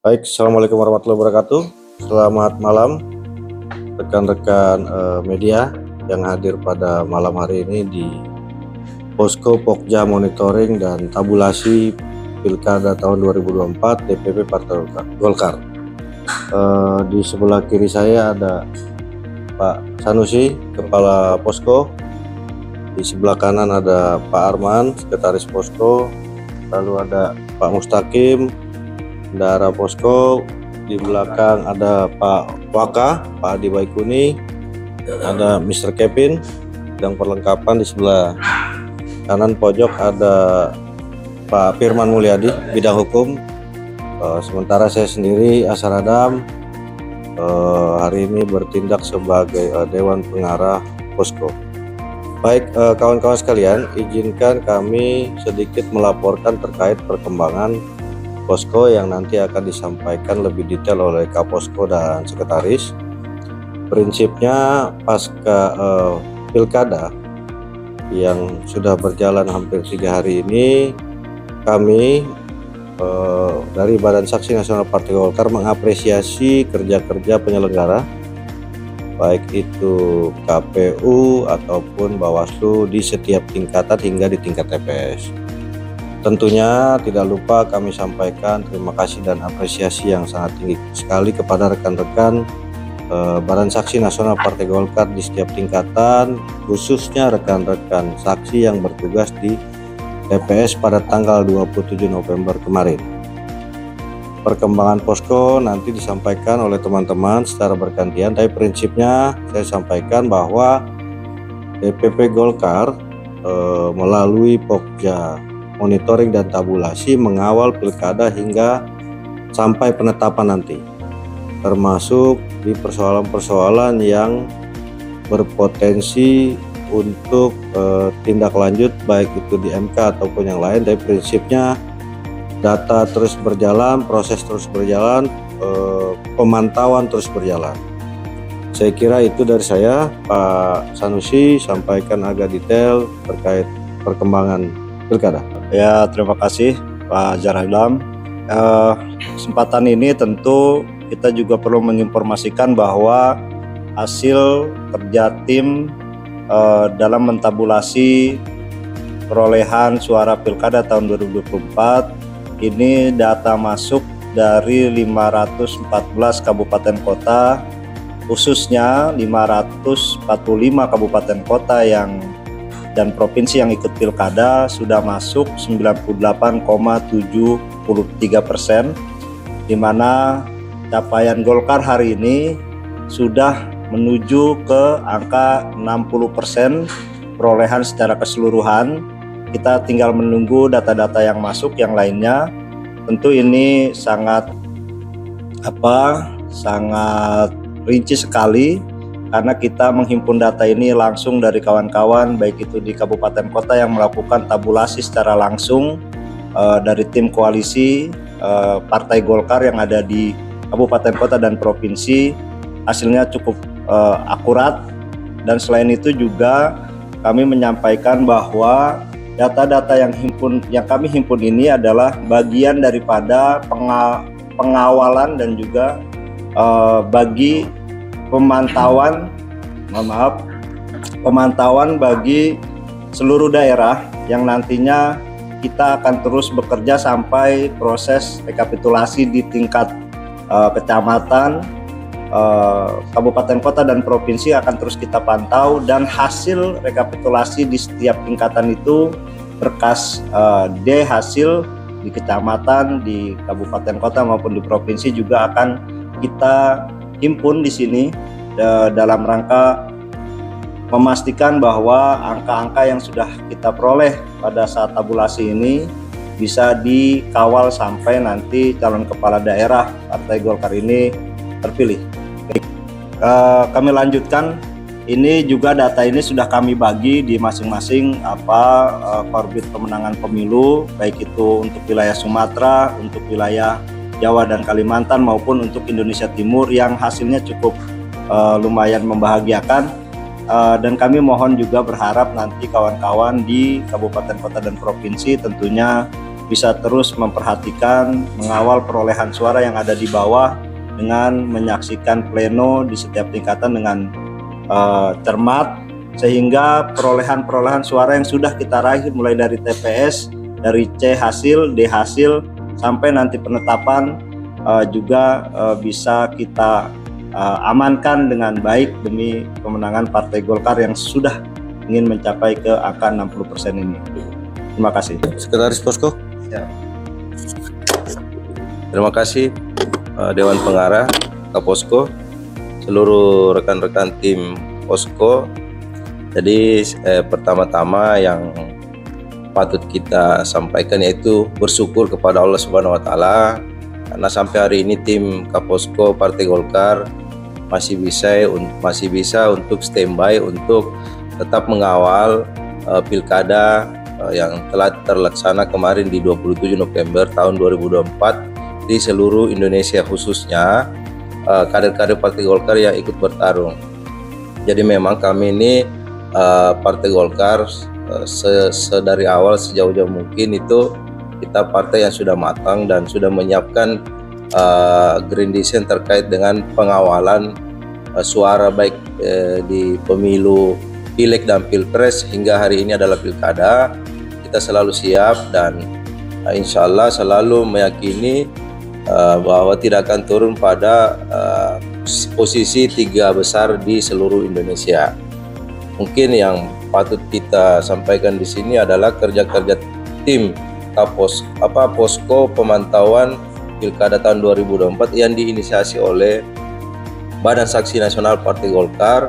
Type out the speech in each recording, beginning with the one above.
Baik, Assalamualaikum warahmatullahi wabarakatuh. Selamat malam rekan-rekan media yang hadir pada malam hari ini di Posko Pokja Monitoring dan Tabulasi Pilkada tahun 2024 DPP Partai Golkar. Di sebelah kiri saya ada Pak Sanusi, Kepala Posko. Di sebelah kanan ada Pak Arman, Sekretaris Posko. Lalu ada Pak Mustaqim, Bendahara Posko. Di belakang ada Pak Waka, Pak Adi Baikuni, ada Mr. Kevin. Dan perlengkapan di sebelah kanan pojok ada Pak Firman Mulyadi, bidang hukum. Sementara saya sendiri, Asar Adam, hari ini bertindak sebagai Dewan Pengarah Posko. Baik, kawan-kawan sekalian, izinkan kami sedikit melaporkan terkait perkembangan Posko yang nanti akan disampaikan lebih detail oleh Kaposko dan Sekretaris. Prinsipnya pasca Pilkada yang sudah berjalan hampir 3 hari ini, kami dari Badan Saksi Nasional Partai Golkar mengapresiasi kerja-kerja penyelenggara, baik itu KPU ataupun Bawaslu di setiap tingkatan hingga di tingkat TPS. Tentunya tidak lupa kami sampaikan terima kasih dan apresiasi yang sangat tinggi sekali kepada rekan-rekan Badan Saksi Nasional Partai Golkar di setiap tingkatan, khususnya rekan-rekan saksi yang bertugas di TPS pada tanggal 27 November kemarin. Perkembangan Posko nanti disampaikan oleh teman-teman secara bergantian, tapi prinsipnya saya sampaikan bahwa DPP Golkar melalui Pokja Monitoring dan Tabulasi mengawal pilkada hingga sampai penetapan nanti, termasuk di persoalan-persoalan yang berpotensi untuk tindak lanjut baik itu di MK ataupun yang lain. Tapi prinsipnya data terus berjalan, proses terus berjalan, pemantauan terus berjalan. Saya kira itu dari saya. Pak Sanusi sampaikan agak detail terkait perkembangan pilkada. Ya, terima kasih Pak Jarhidam. Kesempatan ini tentu kita juga perlu menginformasikan bahwa hasil kerja tim dalam mentabulasi perolehan suara pilkada tahun 2024 ini data masuk dari 514 kabupaten kota, khususnya 545 kabupaten kota dan provinsi yang ikut pilkada sudah masuk 98,73%, di mana capaian Golkar hari ini sudah menuju ke angka 60% perolehan secara keseluruhan. Kita tinggal menunggu data-data yang masuk yang lainnya. Tentu ini sangat rinci sekali, karena kita menghimpun data ini langsung dari kawan-kawan baik itu di kabupaten kota yang melakukan tabulasi secara langsung dari tim koalisi Partai Golkar yang ada di kabupaten kota dan provinsi. Hasilnya cukup akurat, dan selain itu juga kami menyampaikan bahwa data-data yang kami himpun ini adalah bagian daripada pengawalan dan juga bagi pemantauan bagi seluruh daerah yang nantinya kita akan terus bekerja sampai proses rekapitulasi di tingkat kecamatan, kabupaten kota dan provinsi akan terus kita pantau, dan hasil rekapitulasi di setiap tingkatan itu berkas D hasil di kecamatan, di kabupaten kota maupun di provinsi juga akan kita himpun di sini dalam rangka memastikan bahwa angka-angka yang sudah kita peroleh pada saat tabulasi ini bisa dikawal sampai nanti calon kepala daerah Partai Golkar ini terpilih. Kami lanjutkan, ini juga data ini sudah kami bagi di masing-masing korbit pemenangan pemilu, baik itu untuk wilayah Sumatera, untuk wilayah Jawa dan Kalimantan maupun untuk Indonesia Timur, yang hasilnya cukup lumayan membahagiakan, dan kami mohon juga berharap nanti kawan-kawan di kabupaten kota dan provinsi tentunya bisa terus memperhatikan, mengawal perolehan suara yang ada di bawah dengan menyaksikan pleno di setiap tingkatan dengan cermat, sehingga perolehan suara yang sudah kita raih mulai dari TPS, dari C hasil, D hasil, sampai nanti penetapan juga bisa kita amankan dengan baik demi kemenangan Partai Golkar yang sudah ingin mencapai ke angka 60% ini. Terima kasih. Sekretaris Posko. Ya. Terima kasih Dewan Pengarah Kaposko, seluruh rekan-rekan tim Posko. Jadi pertama-tama yang patut kita sampaikan yaitu bersyukur kepada Allah Subhanahu wa taala karena sampai hari ini tim Kaposko Partai Golkar masih bisa untuk standby untuk tetap mengawal pilkada yang telah terlaksana kemarin di 27 November tahun 2024 di seluruh Indonesia, khususnya kader-kader Partai Golkar yang ikut bertarung. Jadi memang kami ini Partai Golkar dari awal sejauh-jauh mungkin itu kita partai yang sudah matang dan sudah menyiapkan green design terkait dengan pengawalan suara baik di pemilu Pileg dan Pilpres hingga hari ini adalah pilkada. Kita selalu siap dan insya Allah selalu meyakini bahwa tidak akan turun pada posisi 3 besar di seluruh Indonesia. Mungkin yang patut kita sampaikan di sini adalah kerja-kerja tim Posko pemantauan Pilkada tahun 2024 yang diinisiasi oleh Badan Saksi Nasional Partai Golkar,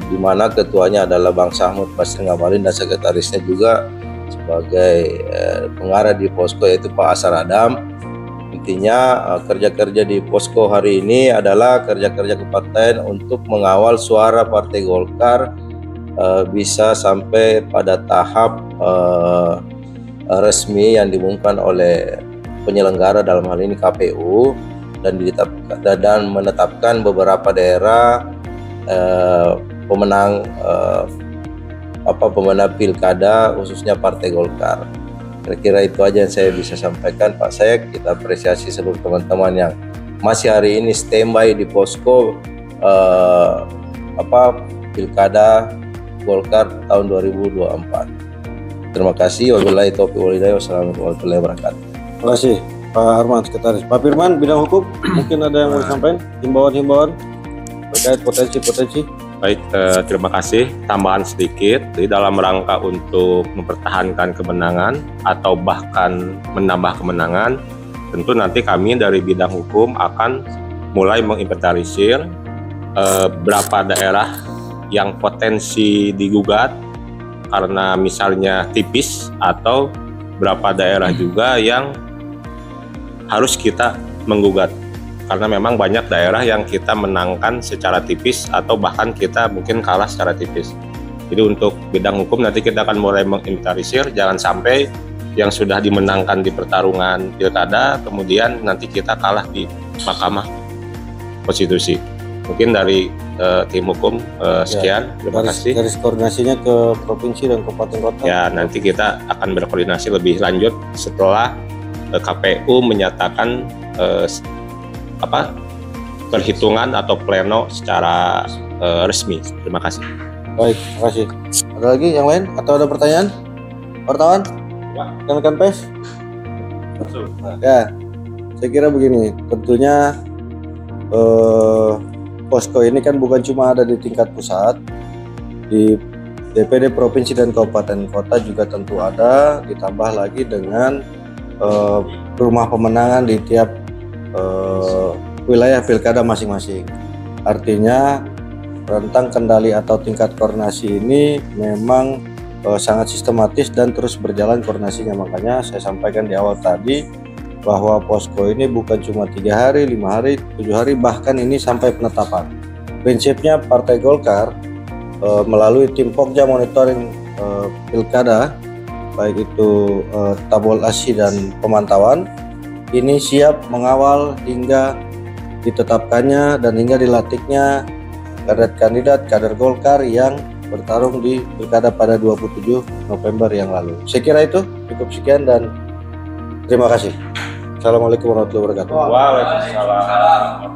di mana ketuanya adalah Bang Sahmud Basri Ngabalin dan sekretarisnya juga sebagai pengarah di Posko yaitu Pak Asar Adam. Intinya kerja-kerja di Posko hari ini adalah kerja-kerja kepartaian untuk mengawal suara Partai Golkar bisa sampai pada tahap resmi yang diumumkan oleh penyelenggara dalam hal ini KPU dan menetapkan beberapa daerah pemenang pilkada khususnya Partai Golkar. Kira-kira itu aja yang saya bisa sampaikan Pak Sek. Kita apresiasi seluruh teman-teman yang masih hari ini standby di Posko pilkada Golkar tahun 2024. Terima kasih. Wabillahi taufiq wal hidayah. Wassalamualaikum warahmatullahi wabarakatuh. Terima kasih Pak Arman, Sekretaris. Pak Firman, bidang hukum, mungkin ada yang mau disampaikan himbauan-himbauan terkait potensi-potensi. Baik, terima kasih. Tambahan sedikit, jadi dalam rangka untuk mempertahankan kemenangan atau bahkan menambah kemenangan, tentu nanti kami dari bidang hukum akan mulai menginventarisir berapa daerah yang potensi digugat karena misalnya tipis, atau berapa daerah juga yang harus kita menggugat. Karena memang banyak daerah yang kita menangkan secara tipis atau bahkan kita mungkin kalah secara tipis. Jadi untuk bidang hukum nanti kita akan mulai menginventarisir, jangan sampai yang sudah dimenangkan di pertarungan pilkada kemudian nanti kita kalah di Mahkamah Konstitusi. Mungkin dari tim hukum sekian, terima kasih. Garis koordinasinya ke provinsi dan kabupaten kota. Ya, nanti kita akan berkoordinasi lebih lanjut setelah KPU menyatakan perhitungan atau pleno secara resmi. Terima kasih. Baik, terima kasih. Ada lagi yang lain atau ada pertanyaan? Wartawan? Rekan-rekan pers? Ya, saya kira begini. Tentunya Posko ini kan bukan cuma ada di tingkat pusat, di DPD provinsi dan kabupaten kota juga tentu ada, ditambah lagi dengan rumah pemenangan di tiap wilayah pilkada masing-masing. Artinya rentang kendali atau tingkat koordinasi ini memang sangat sistematis dan terus berjalan koordinasinya. Makanya saya sampaikan di awal tadi bahwa Posko ini bukan cuma 3 hari, 5 hari, 7 hari, bahkan ini sampai penetapan. Prinsipnya Partai Golkar melalui tim Pokja monitoring pilkada, baik itu tabulasi dan pemantauan, ini siap mengawal hingga ditetapkannya dan hingga dilantiknya kader Golkar yang bertarung di pilkada pada 27 November yang lalu. Saya kira itu cukup sekian dan terima kasih. Assalamualaikum warahmatullahi wabarakatuh. Waalaikumsalam.